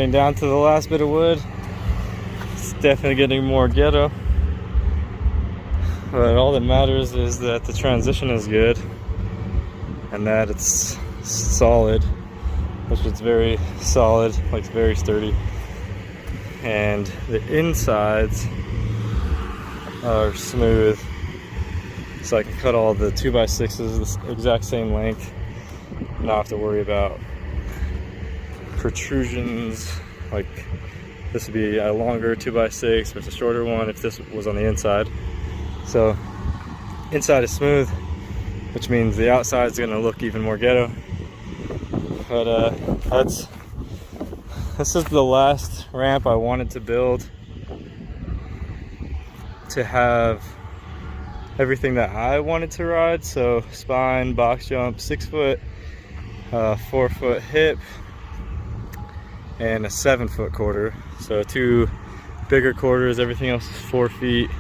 getting down to the last bit of wood. It's definitely getting more ghetto. But all that matters is that the transition is good and that it's solid, which is very solid, like very sturdy. And the insides are smooth, so I can cut all the 2x6s the exact same length, not have to worry about protrusions. Like this would be a longer 2x6 versus a shorter one if this was on the inside. So inside is smooth, which means the outside is going to look even more ghetto. But this is the last ramp I wanted to build to have everything that I wanted to ride. So spine, box jump, 6 foot, 4 foot hip, and a 7 foot quarter. So 2 bigger quarters, everything else is 4 feet.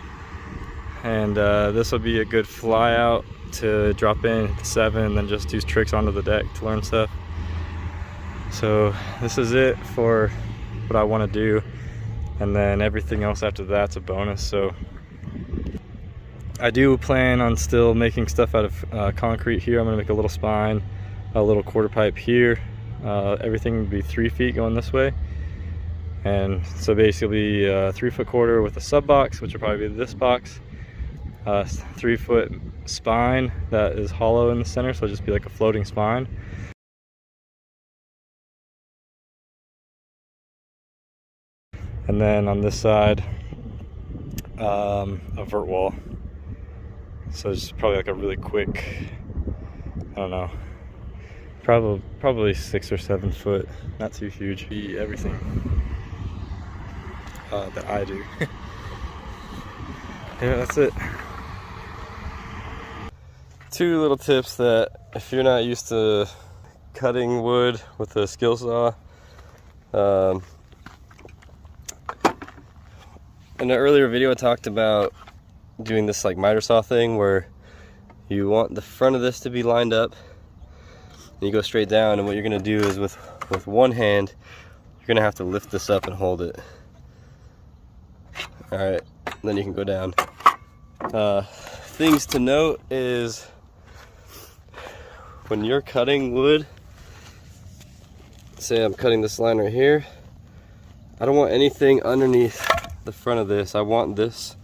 And this will be a good fly out to drop in at the 7 and then just do tricks onto the deck to learn stuff. So this is it for what I want to do, and then everything else after that's a bonus. So I do plan on still making stuff out of concrete here. I'm going to make a little spine, a little quarter pipe here. Everything would be 3 feet going this way, and so basically 3 foot quarter with a sub box, which will probably be this box, 3 foot spine that is hollow in the center, so it'll just be like a floating spine. And then on this side, a vert wall. So it's probably like a really quick, I don't know, probably 6 or 7 foot, not too huge. Be everything that I do. Yeah, that's it. 2 little tips that if you're not used to cutting wood with a skill saw, in an earlier video I talked about doing this like miter saw thing where you want the front of this to be lined up and you go straight down, and what you're going to do is with one hand you're going to have to lift this up and hold it. Alright, then you can go down. Things to note is when you're cutting wood, say I'm cutting this line right here, I don't want anything underneath the front of this. I want this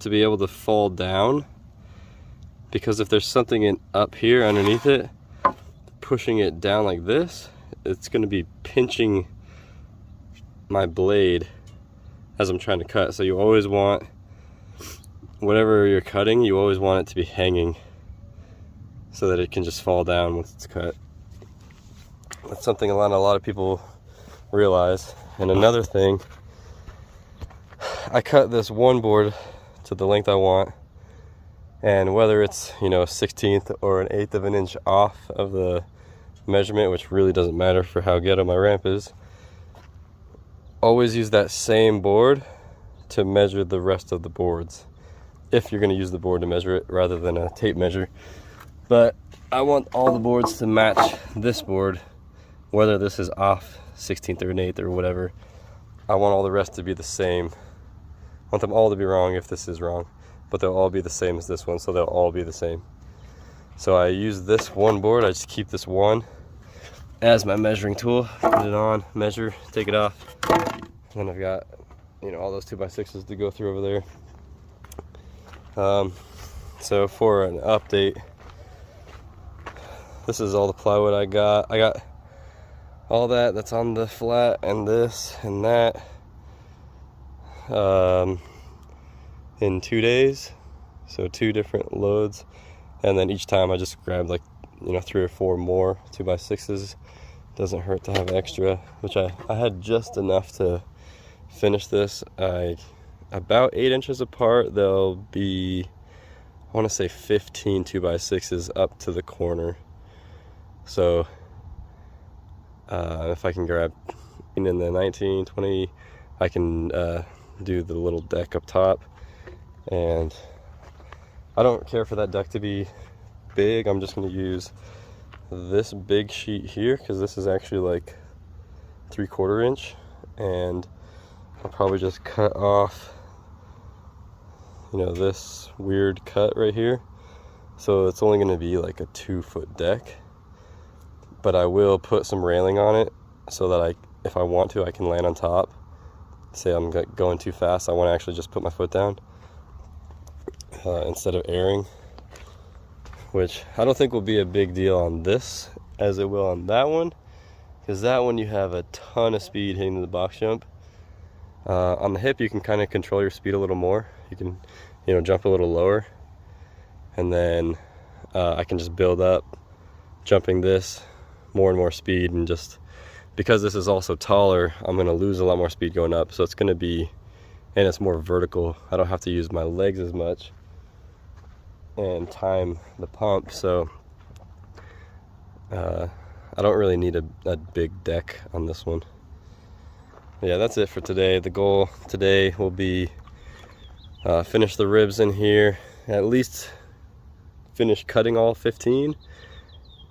to be able to fall down, because if there's something up here underneath it, pushing it down like this, it's going to be pinching my blade as I'm trying to cut. So you always want, whatever you're cutting, you always want it to be hanging so that it can just fall down once it's cut. That's something a lot of people realize. And another thing, I cut this one board to the length I want, and whether it's, you know, a 1/16 or an 1/8 of an inch off of the measurement, which really doesn't matter for how ghetto my ramp is, always use that same board to measure the rest of the boards, if you're going to use the board to measure it rather than a tape measure. But I want all the boards to match this board, whether this is off 1/16 or an 1/8 or whatever. I want all the rest to be the same. I want them all to be wrong if this is wrong, but they'll all be the same as this one, so they'll all be the same. So I use this one board, I just keep this one as my measuring tool, put it on, measure, take it off, and then I've got, you know, all those 2x6s to go through over there. So for an update, this is all the plywood I got. I got all that's on the flat, and this and that, in 2 days, so 2 different loads. And then each time I just grabbed, like, you know, 3 or 4 more 2x6s. Doesn't hurt to have extra, which I had just enough to finish this. About 8 inches apart, there'll be, I want to say 15 2x6s up to the corner. So if I can grab in the 19, 20, I can do the little deck up top. And I don't care for that deck to be big. I'm just going to use this big sheet here, because this is actually like 3/4 inch, and I'll probably just cut off, you know, this weird cut right here. So it's only going to be like a 2-foot deck, but I will put some railing on it so that if I want to, I can land on top. Say I'm going too fast, I want to actually just put my foot down instead of airing, which I don't think will be a big deal on this as it will on that one, because that one you have a ton of speed hitting the box jump. On the hip you can kind of control your speed a little more. You can, you know, jump a little lower, and then I can just build up jumping this more and more speed, and just because this is also taller, I'm going to lose a lot more speed going up, so it's going to be, and it's more vertical, I don't have to use my legs as much and time the pump, so I don't really need a big deck on this one. Yeah, that's it for today. The goal today will be finish the ribs in here, at least finish cutting all 15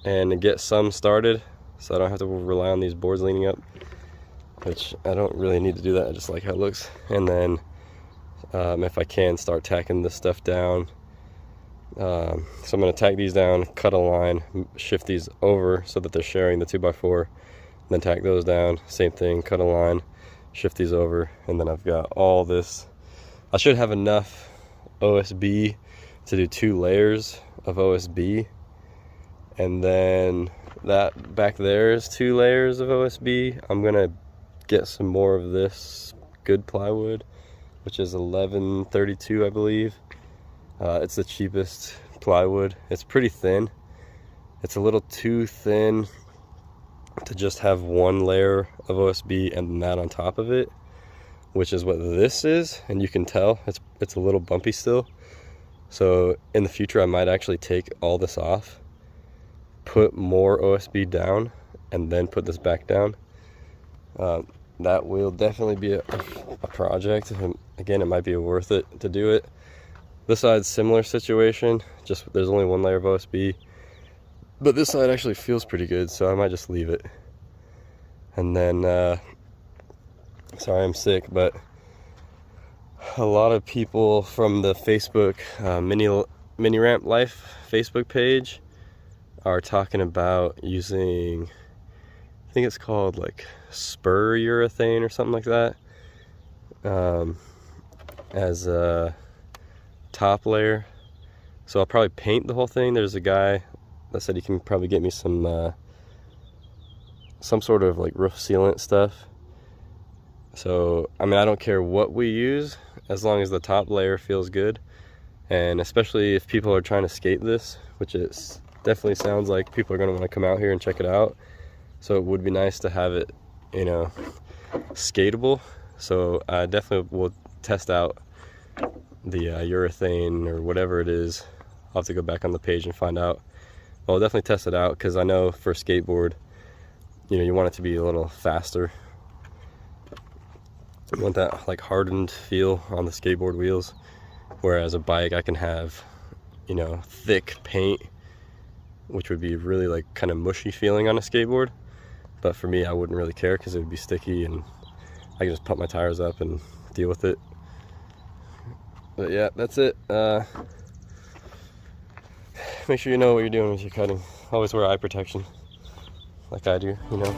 and get some started so I don't have to rely on these boards leaning up, which I don't really need to do that. I just like how it looks. And then if I can, start tacking this stuff down. So I'm going to tack these down, cut a line, shift these over so that they're sharing the 2x4, then tack those down, same thing, cut a line, shift these over, and then I've got all this. I should have enough OSB to do 2 layers of OSB, and then that back there is 2 layers of OSB. I'm gonna get some more of this good plywood, which is 1132, I believe. It's the cheapest plywood. It's pretty thin. It's a little too thin to just have 1 layer of OSB and that on top of it, which is what this is, and you can tell it's a little bumpy still. So in the future I might actually take all this off, put more OSB down, and then put this back down. That will definitely be a project. Again, it might be worth it to do it. This side's similar situation, just there's only 1 layer of OSB, but this side actually feels pretty good, so I might just leave it. And then sorry I'm sick, but a lot of people from the Facebook mini ramp life Facebook page are talking about using, I think it's called like spur urethane or something like that, as a top layer. So I'll probably paint the whole thing. There's a guy that said he can probably get me some sort of like roof sealant stuff. So I mean, I don't care what we use as long as the top layer feels good, and especially if people are trying to skate this, which it definitely sounds like people are going to want to come out here and check it out. So it would be nice to have it, you know, skatable. So I definitely will test out the urethane or whatever it is. I'll have to go back on the page and find out. Well, I'll definitely test it out, because I know for skateboard, you know, you want it to be a little faster. You want that like hardened feel on the skateboard wheels, whereas a bike I can have, you know, thick paint, which would be really like kind of mushy feeling on a skateboard. But for me, I wouldn't really care because it would be sticky and I can just pump my tires up and deal with it. But yeah, that's it. Make sure you know what you're doing with your cutting. Always wear eye protection, like I do, you know.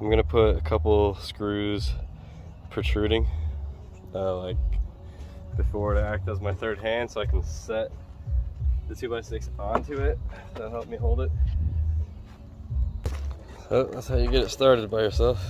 I'm gonna put a couple screws protruding like before to act as my third hand, so I can set the 2x6 onto it. That'll help me hold it. So that's how you get it started by yourself.